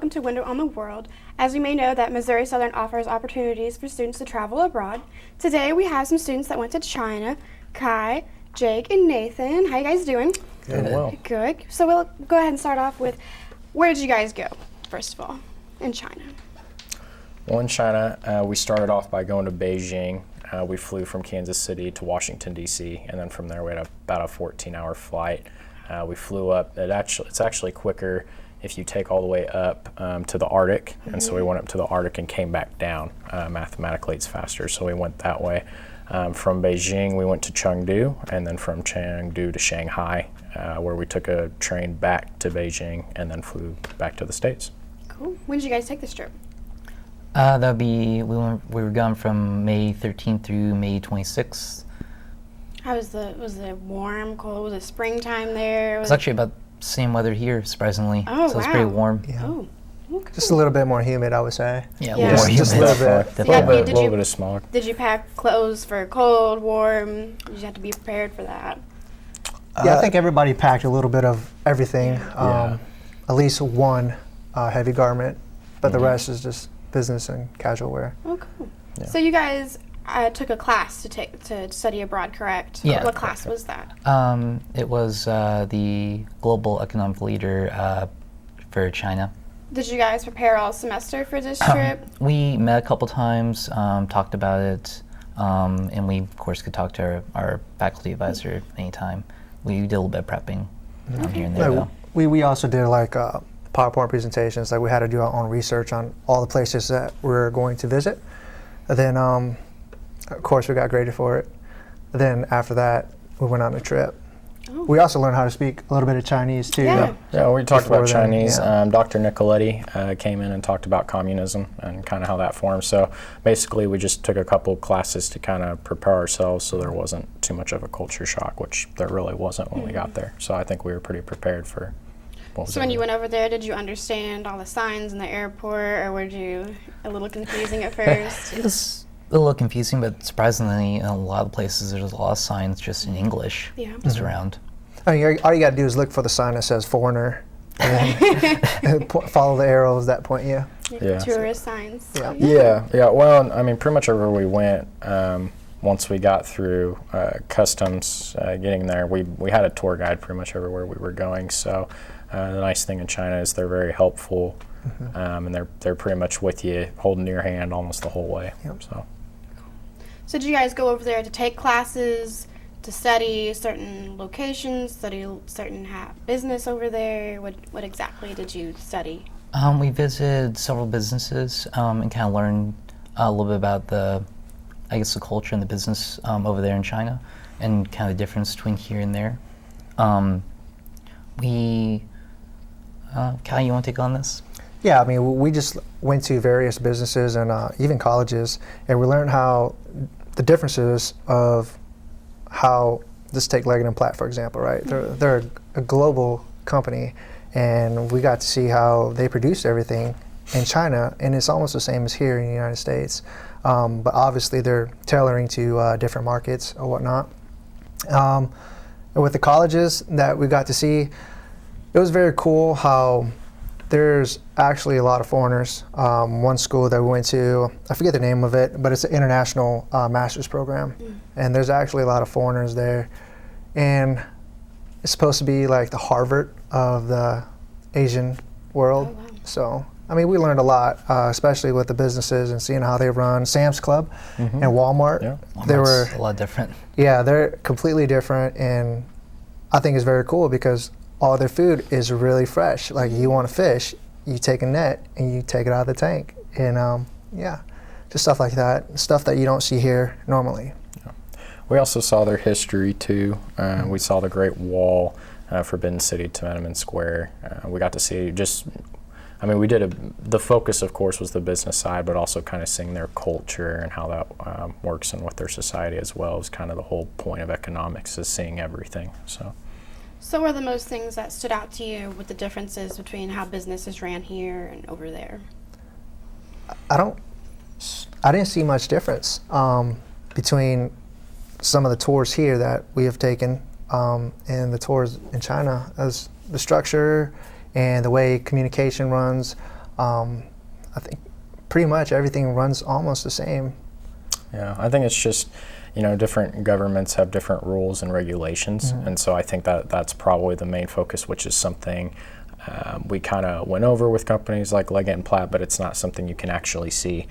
welcome to Window on the World. As you may know, that Missouri Southern offers opportunities for students to travel abroad. Today we have some students that went to China, Cuy, Jake, and Nathan. How you guys doing? Doing well. Good. So we'll go ahead and start off with, where did you guys go, first of all, in China? Well, in China, we started off by going to Beijing. We flew from Kansas City to Washington, D.C., and then from there we had about a 14-hour flight. We flew up. It's actually quicker if you take all the way up to the Arctic, and so we went up to the Arctic and came back down. Mathematically, it's faster, so we went that way. From Beijing, we went to Chengdu, and then from Chengdu to Shanghai, where we took a train back to Beijing and then flew back to the States. Cool. When did you guys take this trip? That'd be, we were gone from May 13th through May 26th. How was it warm, cold? Was it springtime there? It was actually about the same weather here, surprisingly. Oh, so it was pretty warm. Yeah. Oh, okay. Just a little bit more humid, I would say. Yeah, Yeah. more Just a humid. little bit. Definitely. A little bit of smog. Did you pack clothes for cold, warm? Did you have to be prepared for that? Yeah, I think everybody packed a little bit of everything. Yeah. At least one heavy garment, but the rest is just business and casual wear. Oh, cool. Yeah. So you guys took a class to study abroad, correct? Yeah. What class was that? It was the Global Economic Leader for China. Did you guys prepare all semester for this trip? We met a couple times, talked about it, and we, of course, could talk to our faculty advisor anytime. We did a little bit of prepping here and there, Yeah, though. we also did like PowerPoint presentations. Like we had to do our own research on all the places that we're going to visit. And then, of course, we got graded for it. And then after that, we went on a trip. Oh. We also learned how to speak a little bit of Chinese too. Yeah. Yeah, we talked about Before then, Chinese. yeah. Dr. Nicoletti came in and talked about communism and kind of how that formed. So basically, we just took a couple classes to kind of prepare ourselves so there wasn't too much of a culture shock, which there really wasn't when we got there. So I think we were pretty prepared for what was So when over you there. went over there, did you understand all the signs in the airport, or were you a little confusing at first? It was a little confusing, but surprisingly, in a lot of places, there's a lot of signs just in English Yeah. just around. I mean, all you got to do is look for the sign that says foreigner and then follow the arrows that point you. Yeah. Tourist signs. Yeah. Yeah. Well, I mean, pretty much everywhere we went, once we got through customs, getting there, we had a tour guide pretty much everywhere we were going. So the nice thing in China is they're very helpful, and they're pretty much with you, holding your hand almost the whole way. Yep. So did you guys go over there to take classes, to study certain locations, study certain business over there? What exactly did you study? We visited several businesses and kind of learned a little bit about the culture and the business over there in China, and kind of the difference between here and there. Kai, you want to take on this? Yeah, I mean, we just went to various businesses and even colleges, and we learned how the differences of how, just take Leggett & Platt, for example, right? They're a global company, and we got to see how they produce everything in China, and it's almost the same as here in the United States. But obviously, they're tailoring to different markets or whatnot. And with the colleges that we got to see, it was very cool how there's actually a lot of foreigners. One school that we went to, I forget the name of it, but it's an international master's program. And there's actually a lot of foreigners there. And it's supposed to be like the Harvard of the Asian world. Oh, wow. So, I mean, we learned a lot, especially with the businesses and seeing how they run. Sam's Club and Walmart, Yeah. they were, Walmart's a lot different. yeah, they're completely different. And I think it's very cool because all their food is really fresh. Like you want to fish, you take a net and you take it out of the tank. And yeah, just stuff like that, stuff that you don't see here normally. We also saw their history too. We saw the Great Wall, Forbidden City, Tiananmen Square. We got to see we did the focus, of course, was the business side, but also kind of seeing their culture and how that works and with their society as well. Is kind of the whole point of economics, is seeing everything. So what are the most things that stood out to you with the differences between how business is ran here and over there? I didn't see much difference between some of the tours here that we have taken and the tours in China, as the structure and the way communication runs. I think pretty much everything runs almost the same. Yeah, I think it's just, different governments have different rules and regulations, and so I think that's probably the main focus, which is something we kind of went over with companies like Leggett & Platt, but it's not something you can actually see.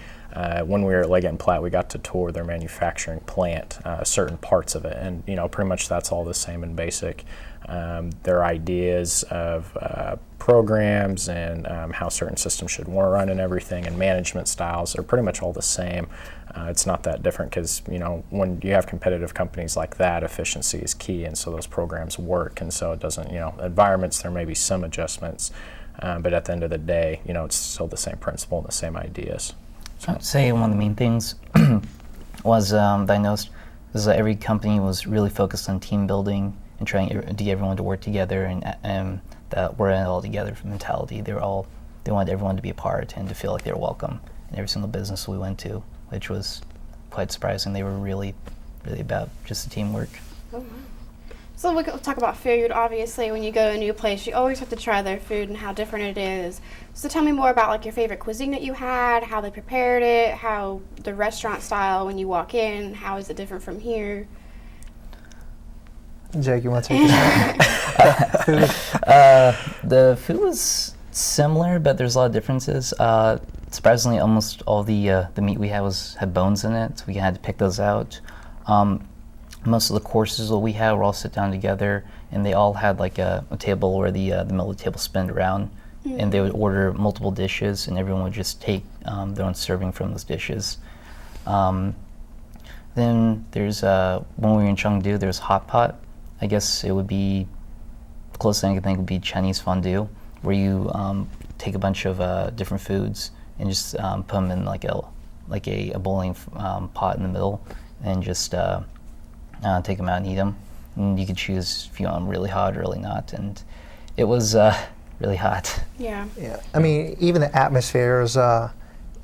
When we were at Leggett & Platt, we got to tour their manufacturing plant, certain parts of it, and pretty much that's all the same in basic. Their ideas of programs and how certain systems should run and everything, and management styles are pretty much all the same. It's not that different because when you have competitive companies like that, efficiency is key, and so those programs work. And so it doesn't, environments, there may be some adjustments, but at the end of the day, it's still the same principle and the same ideas. I'd say one of the main things was that I noticed is that every company was really focused on team building and trying to get everyone to work together, and that we're in it all together mentality. They wanted everyone to be a part and to feel like they were welcome in every single business we went to, which was quite surprising. They were really, really about just the teamwork. Oh, wow. So we'll talk about food. Obviously, when you go to a new place, you always have to try their food and how different it is. So tell me more about your favorite cuisine that you had, how they prepared it, how the restaurant style when you walk in, how is it different from here? Jake, you want to take this? The food was similar, but there's a lot of differences. Surprisingly, almost all the meat we had had bones in it, so we had to pick those out. Most of the courses that we had were all sit down together, and they all had a table where the middle of the table spun around, and they would order multiple dishes, and everyone would just take their own serving from those dishes. Then there's when we were in Chengdu, there's hot pot. I guess it would be the closest thing I could think would be Chinese fondue, where you take a bunch of different foods and just put them in a boiling pot in the middle, and just take them out and eat them. And you could choose if you want them really hot or really not, and it was really hot. Yeah. Yeah. I mean, even the atmosphere was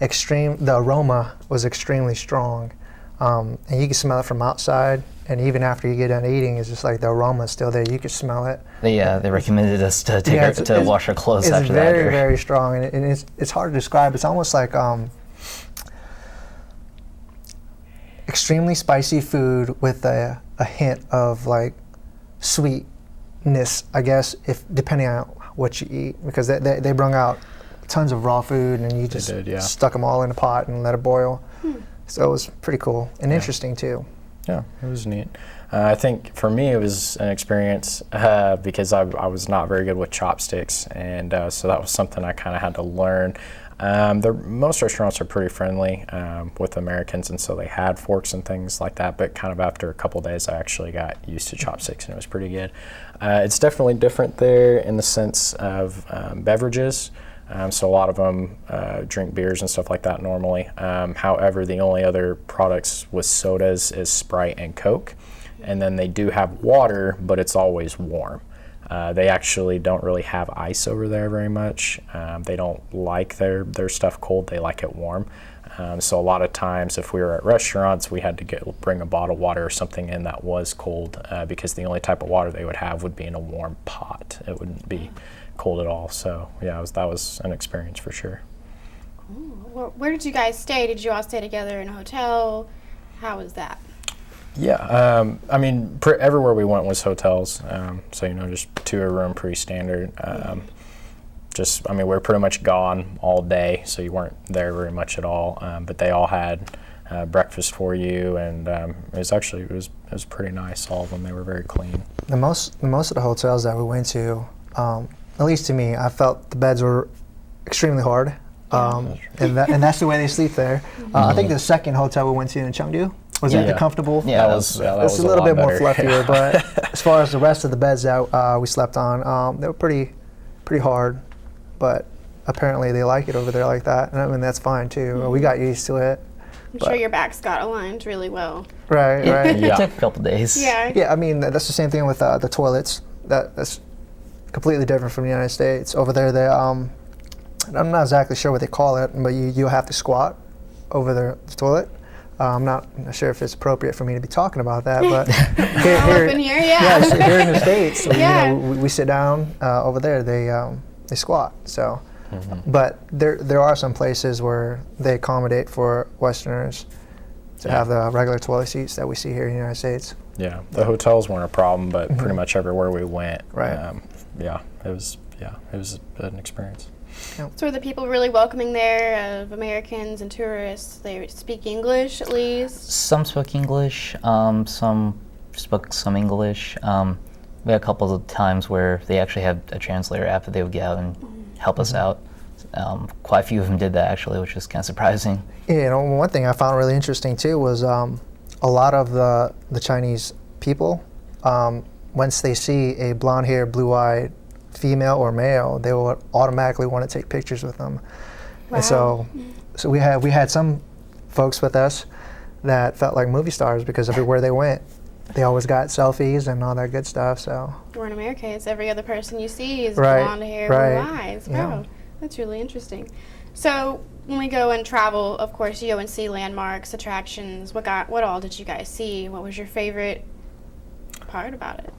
extreme. The aroma was extremely strong, and you could smell it from outside. And even after you get done eating, it's just like the aroma is still there. You could smell it. They recommended us to wash our clothes it's after that. It's very, very strong, and it's hard to describe. It's almost like extremely spicy food with a hint of sweetness, I guess, if depending on what you eat, because they brought out tons of raw food, and you just stuck them all in a pot and let it boil. So it was pretty cool and interesting too. Yeah, it was neat. I think for me it was an experience because I was not very good with chopsticks, and so that was something I kind of had to learn. Most restaurants are pretty friendly with Americans, and so they had forks and things like that, but kind of after a couple days I actually got used to chopsticks, and it was pretty good. It's definitely different there in the sense of beverages. So a lot of them drink beers and stuff like that normally. However, the only other products with sodas is Sprite and Coke. And then they do have water, but it's always warm. They actually don't really have ice over there very much. They don't like their stuff cold, they like it warm. So a lot of times if we were at restaurants, we had to bring a bottle of water or something in that was cold because the only type of water they would have would be in a warm pot. It wouldn't be cold at all. So yeah, that was an experience for sure. Cool. Where did you guys stay? Did you all stay together in a hotel? How was that? Yeah, I mean, everywhere we went was hotels. So just 2 a room, pretty standard. We were pretty much gone all day, so you weren't there very much at all. But they all had breakfast for you, and it was pretty nice. All of them, they were very clean. The most of the hotels that we went to, at least to me, I felt the beds were extremely hard, and that's the way they sleep there. I think the second hotel we went to in Chengdu was that the comfortable. Yeah, that was a little bit more fluffier, but as far as the rest of the beds that we slept on, they were pretty hard. But apparently they like it over there like that, and I mean that's fine too. We got used to it. I'm sure your backs got aligned really well. Right. It took a couple days. Yeah. I mean that's the same thing with the toilets. That's completely different from the United States. Over there, I'm not exactly sure what they call it, but you have to squat over the toilet. I'm not sure if it's appropriate for me to be talking about that, but here in the States, we sit down. Over there, they squat. So But there are some places where they accommodate for Westerners to have the regular toilet seats that we see here in the United States. Yeah, the hotels weren't a problem, but pretty much everywhere we went, Right. it was an experience. So are the people really welcoming there of Americans and tourists? They speak English at least? Some spoke English, some spoke some English. We had a couple of times where they actually had a translator app that they would get out and help us out. Quite a few of them did that actually, which was kind of surprising. Yeah, one thing I found really interesting too was a lot of the Chinese people, once they see a blonde-haired, blue-eyed female or male, they will automatically want to take pictures with them. Wow. And so we had some folks with us that felt like movie stars because everywhere they went, they always got selfies and all that good stuff. So We're in America. It's every other person you see is Right, blonde hair, right, blue eyes. yeah. Wow, that's really interesting. So when we go and travel, of course, you go and see landmarks, attractions. What all did you guys see? What was your favorite part about it?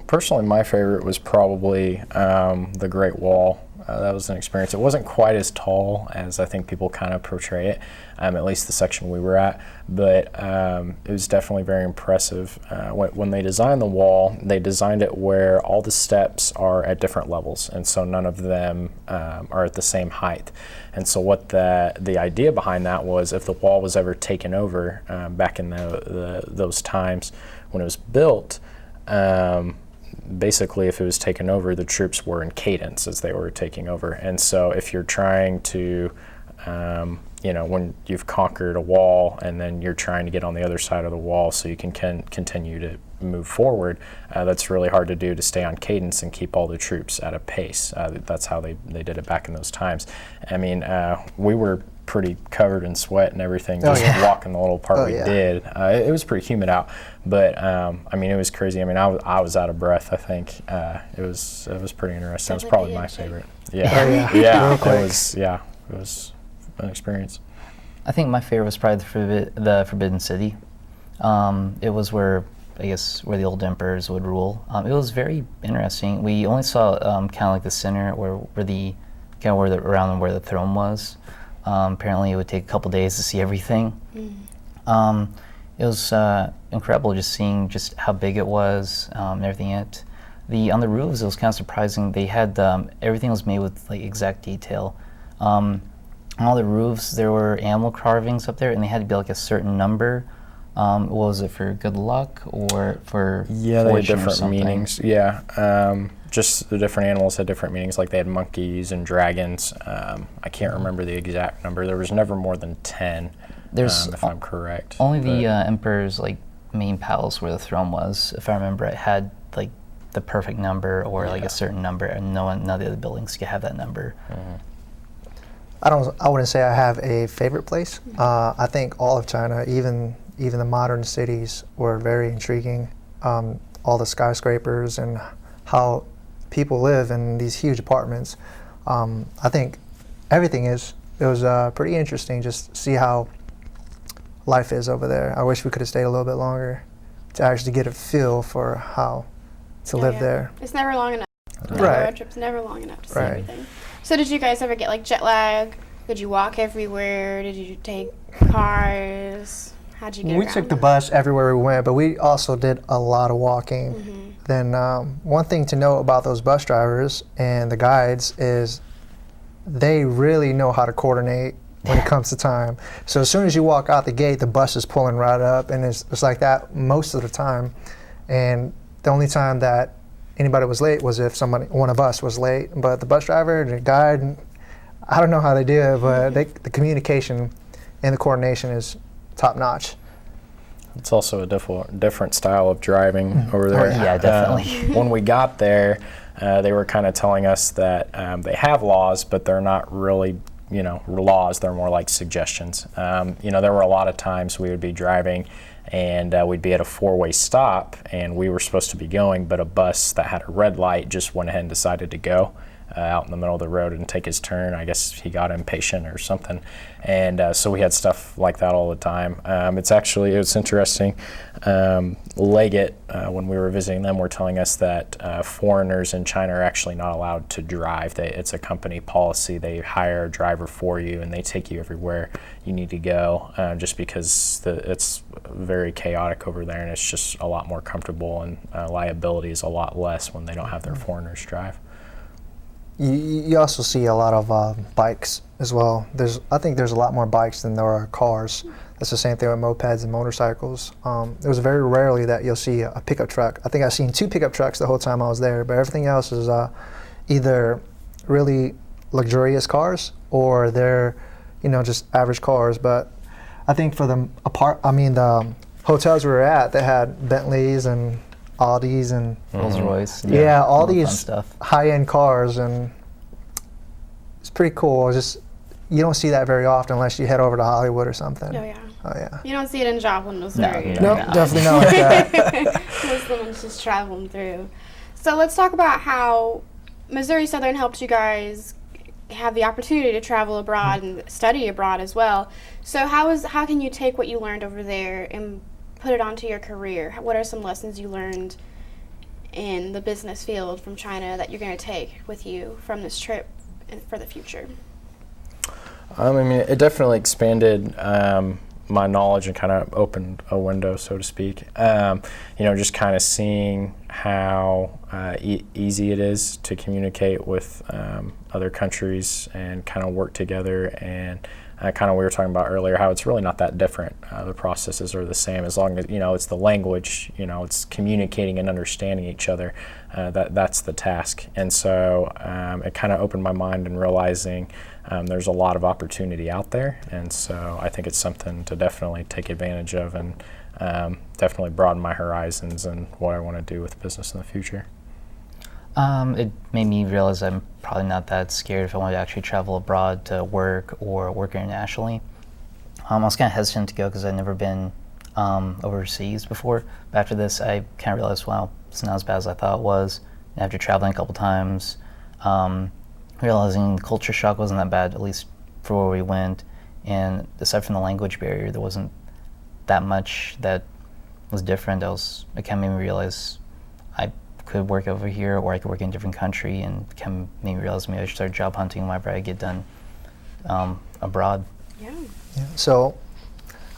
Personally, my favorite was probably the Great Wall. That was an experience. It wasn't quite as tall as I think people kind of portray it, at least the section we were at, but it was definitely very impressive. When they designed the wall, they designed it where all the steps are at different levels, and so none of them are at the same height. And so what the idea behind that was, if the wall was ever taken over back in those times when it was built, basically, if it was taken over, the troops were in cadence as they were taking over. And so if you're trying to, when you've conquered a wall and then you're trying to get on the other side of the wall so you can continue to move forward, that's really hard to do, to stay on cadence and keep all the troops at a pace. That's how they did it back in those times. I mean, we were pretty covered in sweat and everything, just walking the little part we did. It was pretty humid out, but it was crazy. I was out of breath. I think it was pretty interesting. It was probably my favorite. Yeah, it was an experience. I think my favorite was probably the Forbidden City. It was where the old emperors would rule. It was very interesting. We only saw kind of like the center where the around where the throne was. Apparently, it would take a couple days to see everything. It was incredible just seeing just how big it was and everything. On the roofs, it was kind of surprising. They had everything was made with like exact detail. On all the roofs, there were animal carvings up there, and they had to be like a certain number. Was it for good luck or for they had fortune or different something? meanings. Yeah. Just the different animals had different meanings, like they had monkeys and dragons. I can't remember the exact number. There was never more than 10, if I'm correct. Only the emperor's like main palace where the throne was, if I remember, it had like the perfect number or like a certain number, and none of the other buildings could have that number. I wouldn't say I have a favorite place. I think all of China, even the modern cities, were very intriguing. All the skyscrapers and how people live in these huge apartments. I think everything is. It was pretty interesting just to see how life is over there. I wish we could have stayed a little bit longer to actually get a feel for how to live there. It's never long enough. Right. Road trip's never long enough to see everything. So did you guys ever get like jet lag? Did you walk everywhere? Did you take cars? How'd you get We around? took the bus everywhere we went, but we also did a lot of walking. Then one thing to know about those bus drivers and the guides is they really know how to coordinate when it comes to time. So as soon as you walk out the gate, the bus is pulling right up, and it's like that most of the time. And the only time that anybody was late was if one of us was late. But the bus driver, the guide, I don't know how they do it, but the communication and the coordination is top notch. It's also a different style of driving over there. Yeah, definitely. When we got there, they were kind of telling us that they have laws, but they're not really, laws. They're more like suggestions. There were a lot of times we would be driving and we'd be at a four-way stop, and we were supposed to be going, but a bus that had a red light just went ahead and decided to go. out in the middle of the road and take his turn. I guess he got impatient or something. And so we had stuff like that all the time. It's interesting. Leggett, when we were visiting them, were telling us that foreigners in China are actually not allowed to drive. It's a company policy. They hire a driver for you and they take you everywhere you need to go, just because it's very chaotic over there, and it's just a lot more comfortable, and liability is a lot less when they don't have their foreigners drive. You also see a lot of bikes as well. I think there's a lot more bikes than there are cars. That's the same thing with mopeds and motorcycles. It was very rarely that you'll see a pickup truck. I think I've seen 2 pickup trucks the whole time I was there, but everything else is either really luxurious cars or they're, just average cars. But I think for the hotels we were at, they had Bentleys and Audis and Rolls Royce. Yeah, all these stuff. high-end cars, and it's pretty cool. It's just you don't see that very often unless you head over to Hollywood or something. Oh yeah. Oh yeah. You don't see it in Joplin, Missouri. No, definitely not like that. Most of the ones just traveling through. So let's talk about how Missouri Southern helped you guys have the opportunity to travel abroad and study abroad as well. So how can you take what you learned over there and put it onto your career? What are some lessons you learned in the business field from China that you're going to take with you from this trip and for the future? It definitely expanded my knowledge and kind of opened a window, so to speak. Just kind of seeing how easy it is to communicate with other countries and kind of work together, and kind of we were talking about earlier how it's really not that different. The processes are the same as long as it's the language. It's communicating and understanding each other. That's the task. And so it kind of opened my mind in realizing there's a lot of opportunity out there, and so I think it's something to definitely take advantage of, and definitely broaden my horizons and what I want to do with business in the future. It made me realize I'm probably not that scared if I want to actually travel abroad to work or work internationally. I was kind of hesitant to go because I'd never been overseas before. But after this, I kind of realized, wow, it's not as bad as I thought it was. And after traveling a couple times, realizing the culture shock wasn't that bad, at least for where we went. And aside from the language barrier, there wasn't that much that was different. It kind of made me realize I could work over here, or I could work in a different country, and kind of made me realize maybe I should start job hunting whenever I get done abroad. Yeah. So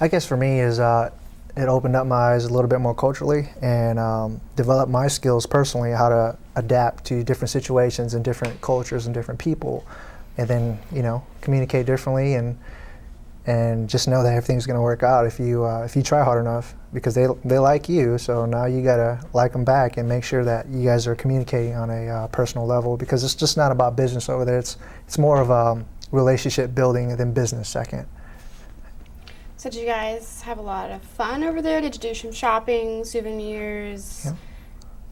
I guess for me is it opened up my eyes a little bit more culturally, and developed my skills personally, how to adapt to different situations and different cultures and different people, and then communicate differently, and just know that everything's going to work out if you try hard enough, because they like you. So now you got to like them back and make sure that you guys are communicating on a personal level, because it's just not about business over there. It's more of a relationship building than business second. So did you guys have a lot of fun over there? Did you do some shopping, souvenirs? Yeah.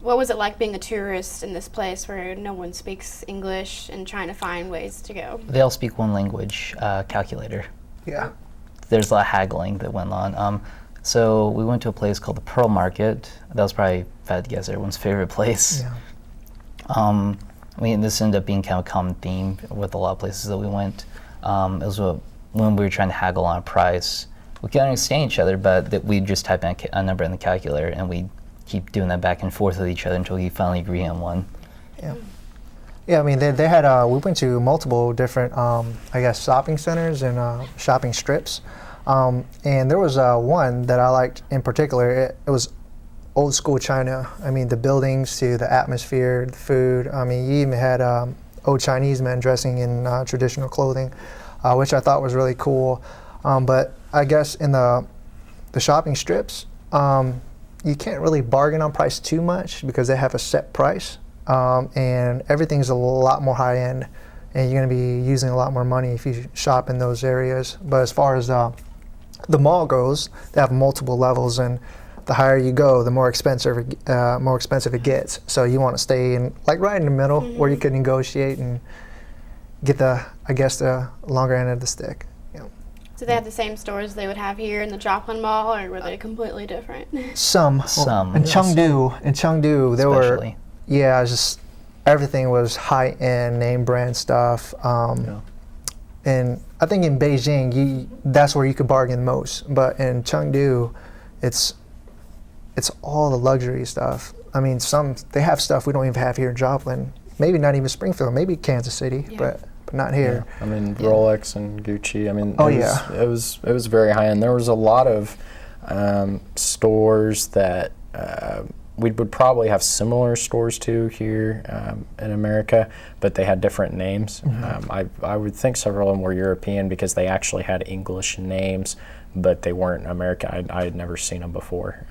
What was it like being a tourist in this place where no one speaks English and trying to find ways to go? They all speak one language, calculator. Yeah. There's a lot of haggling that went on. So we went to a place called the Pearl Market. That was probably, if I had to guess, everyone's favorite place. Yeah. This ended up being kind of a common theme with a lot of places that we went. It was when we were trying to haggle on a price. We couldn't understand each other, but we'd just type in a number in the calculator, and we'd keep doing that back and forth with each other until we finally agree on one. Yeah. Yeah, they had, we went to multiple different, shopping centers and shopping strips. And there was one that I liked in particular. It was old school China. The buildings to the atmosphere, the food. You even had old Chinese men dressing in traditional clothing, which I thought was really cool. But I guess in the shopping strips, you can't really bargain on price too much because they have a set price. And everything's a lot more high end, and you're going to be using a lot more money if you shop in those areas. But as far as the mall goes, they have multiple levels, and the higher you go, the more expensive it gets. So you want to stay in right in the middle, where you can negotiate and get the longer end of the stick. So they had the same stores they would have here in the Joplin Mall, or were they completely different? Some. In Chengdu, there were. Especially. Yeah, it's just everything was high-end, name brand stuff. And I think in Beijing, that's where you could bargain most. But in Chengdu, it's all the luxury stuff. I mean, they have stuff we don't even have here in Joplin. Maybe not even Springfield, maybe Kansas City, but not here. Yeah. I mean, Rolex and Gucci. I mean, it was very high end. There was a lot of stores that we would probably have similar stores to here in America, but they had different names. I would think several of them were European because they actually had English names, but they weren't American. I had never seen them before.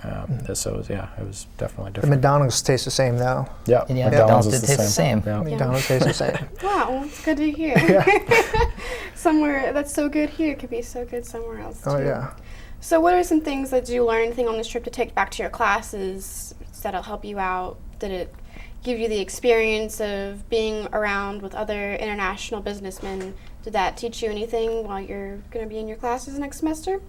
So it was definitely different. The McDonald's tastes the same though. Yeah, McDonald's tastes the same. Yeah. McDonald's tastes the same. Wow, it's good to hear. Somewhere that's so good here could be so good somewhere else too. Oh yeah. So what are some things that you learn anything on this trip to take back to your classes that'll help you out? Did it give you the experience of being around with other international businessmen? Did that teach you anything while you're going to be in your classes next semester?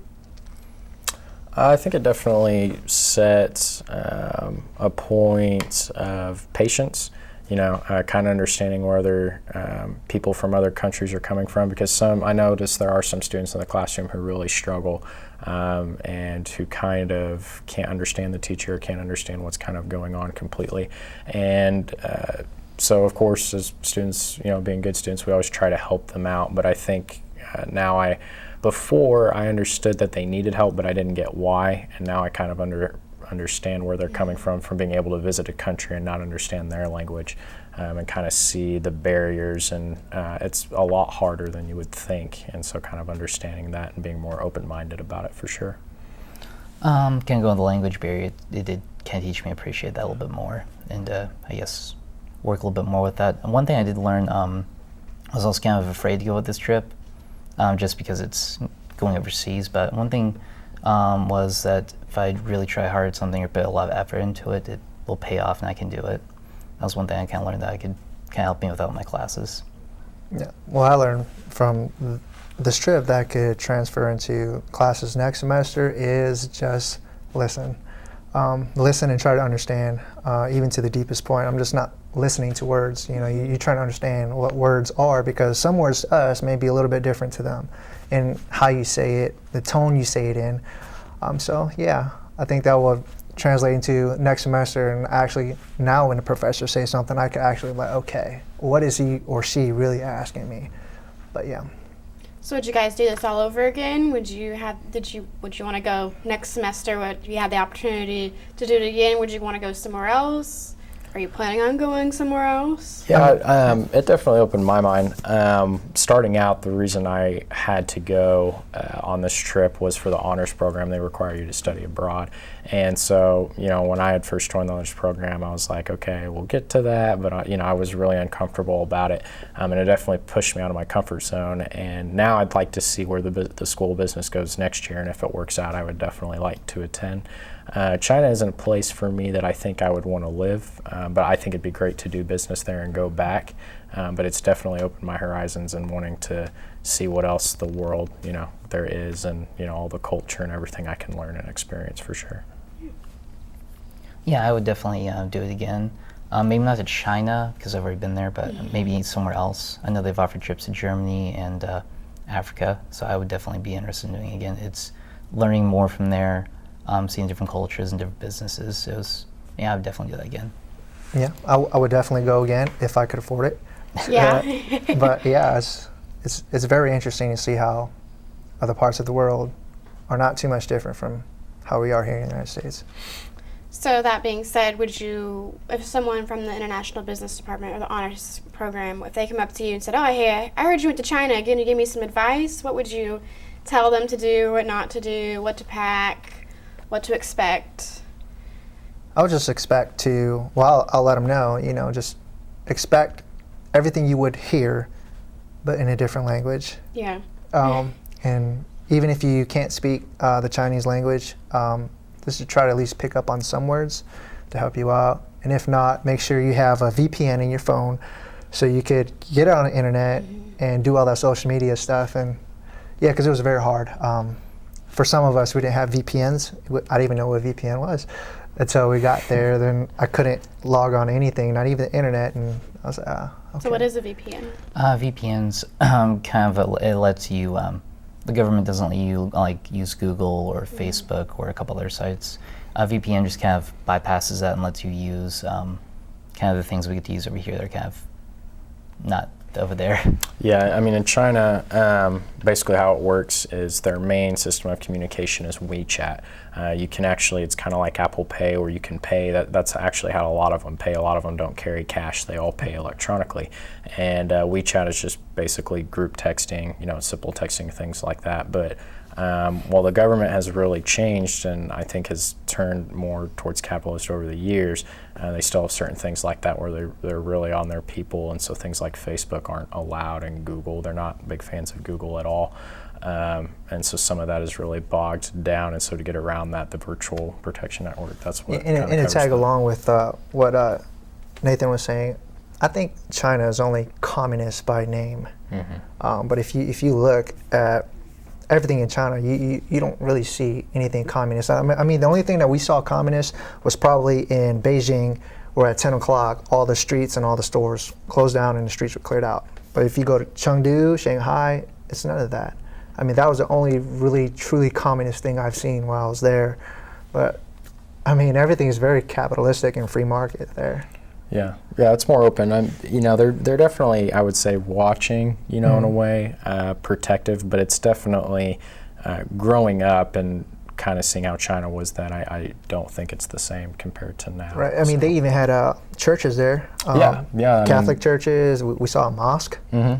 I think it definitely sets a point of patience, kind of understanding where other people from other countries are coming from, because I noticed there are some students in the classroom who really struggle and who kind of can't understand the teacher, can't understand what's kind of going on completely. And so of course, as students, being good students, we always try to help them out. But I think before I understood that they needed help, but I didn't get why. And now I kind of understand where they're coming from being able to visit a country and not understand their language and kind of see the barriers. And it's a lot harder than you would think. And so kind of understanding that and being more open-minded about it for sure. Kind of go on the language barrier. It did kind of teach me to appreciate that a little bit more, and I guess work a little bit more with that. And one thing I did learn, I was also kind of afraid to go with this trip, just because it's going overseas. But one thing was that if I really try hard at something or put a lot of effort into it, it will pay off and I can do it. That was one thing I kind of learned that I could kind of help me with my classes. Yeah. Well, I learned from this trip that could transfer into classes next semester is just listen. Listen and try to understand, even to the deepest point. I'm just not listening to words. You're trying to understand what words are, because some words to us may be a little bit different to them, and how you say it, the tone you say it in. So yeah, I think that will translate into next semester, and actually now when the professor says something, I can actually okay, what is he or she really asking me? But yeah. So would you guys do this all over again? Would you want to go next semester? If you had the opportunity to do it again, would you want to go somewhere else? Are you planning on going somewhere else? Yeah, it definitely opened my mind. Starting out, the reason I had to go on this trip was for the honors program. They require you to study abroad. And so, when I had first joined the honors program, I was like, okay, we'll get to that. But, I was really uncomfortable about it. And it definitely pushed me out of my comfort zone. And now I'd like to see where the School of Business goes next year. And if it works out, I would definitely like to attend. China isn't a place for me that I think I would want to live, but I think it'd be great to do business there and go back. But it's definitely opened my horizons and wanting to see what else the world, there is, and all the culture and everything I can learn and experience for sure. Yeah, I would definitely do it again. Maybe not to China because I've already been there, but maybe somewhere else. I know they've offered trips to Germany and Africa, so I would definitely be interested in doing it again. It's learning more from there. Seeing different cultures and different businesses. I would definitely do that again. Yeah, I would definitely go again if I could afford it. Yeah. But yeah, it's very interesting to see how other parts of the world are not too much different from how we are here in the United States. So that being said, if someone from the International Business Department or the Honors Program, if they come up to you and said, "Oh, hey, I heard you went to China. Can you give me some advice?" What would you tell them to do, what not to do, what to pack? What to expect? I would just expect to, I'll let them know, just expect everything you would hear, but in a different language. Yeah. And even if you can't speak the Chinese language, just to try to at least pick up on some words to help you out. And if not, make sure you have a VPN in your phone so you could get on the internet and do all that social media stuff. And yeah, because it was very hard. for some of us, we didn't have VPNs. I didn't even know what a VPN was until we got there. Then I couldn't log on to anything, not even the internet, and I was like, okay. So what is a VPN? VPNs kind of it lets you. The government doesn't let you like use Google or Facebook or a couple other sites. VPN just kind of bypasses that and lets you use kind of the things we get to use over here. They're kind of not over there. Yeah, I mean, in China, basically how it works is their main system of communication is WeChat. You can actually, it's kind of like Apple Pay, where you can pay. That's actually how a lot of them pay. A lot of them don't carry cash. They all pay electronically. And WeChat is just basically group texting, simple texting, things like that. But while the government has really changed and I think has turned more towards capitalist over the years, they still have certain things like that where they're really on their people, and so things like Facebook aren't allowed, and Google, they're not big fans of Google at all. And so some of that is really bogged down, and so to get around that, the virtual protection network, that's what And to tag along with what Nathan was saying, I think China is only communist by name. But if you look at everything in China, you don't really see anything communist. I mean, the only thing that we saw communist was probably in Beijing, where at 10 o'clock, all the streets and all the stores closed down and the streets were cleared out. But if you go to Chengdu, Shanghai, it's none of that. I mean, that was the only really, truly communist thing I've seen while I was there. But, I mean, everything is very capitalistic and free market there. Yeah, it's more open. They're definitely, I would say, watching, in a way, protective, but it's definitely growing up and kind of seeing how China was then. I don't think it's the same compared to now. Right. I mean, they even had churches there. Catholic churches. We saw a mosque. It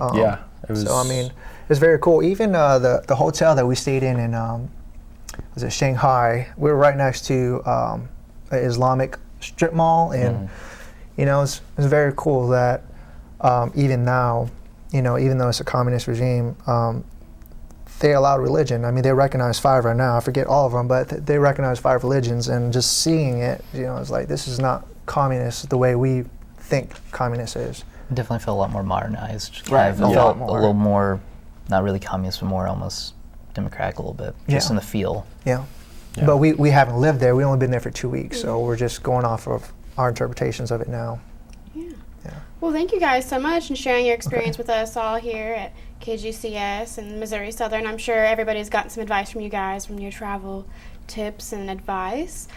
was. So I mean, it's very cool. Even the hotel that we stayed in was it Shanghai? We were right next to an Islamic strip mall, and it's very cool that even now, even though it's a communist regime, they allow religion. I mean, they recognize 5 right now. I forget all of them, but they recognize 5 religions, and just seeing it, it's like, this is not communist the way we think communist is. It definitely felt a lot more modernized. Right. It felt a little more, not really communist, but more almost democratic a little bit, just in the feel. Yeah. But we haven't lived there. We've only been there for 2 weeks, so we're just going off of our interpretations of it now. Yeah. Well, thank you guys so much and sharing your experience with us all here at KGCS and Missouri Southern. I'm sure everybody's gotten some advice from you guys from your travel tips and advice.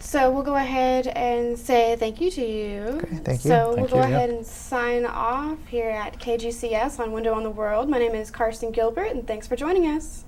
So we'll go ahead and say thank you to you. Okay, thank you. So we'll go ahead and sign off here at KGCS on Window on the World. My name is Karsten Gilbert, and thanks for joining us.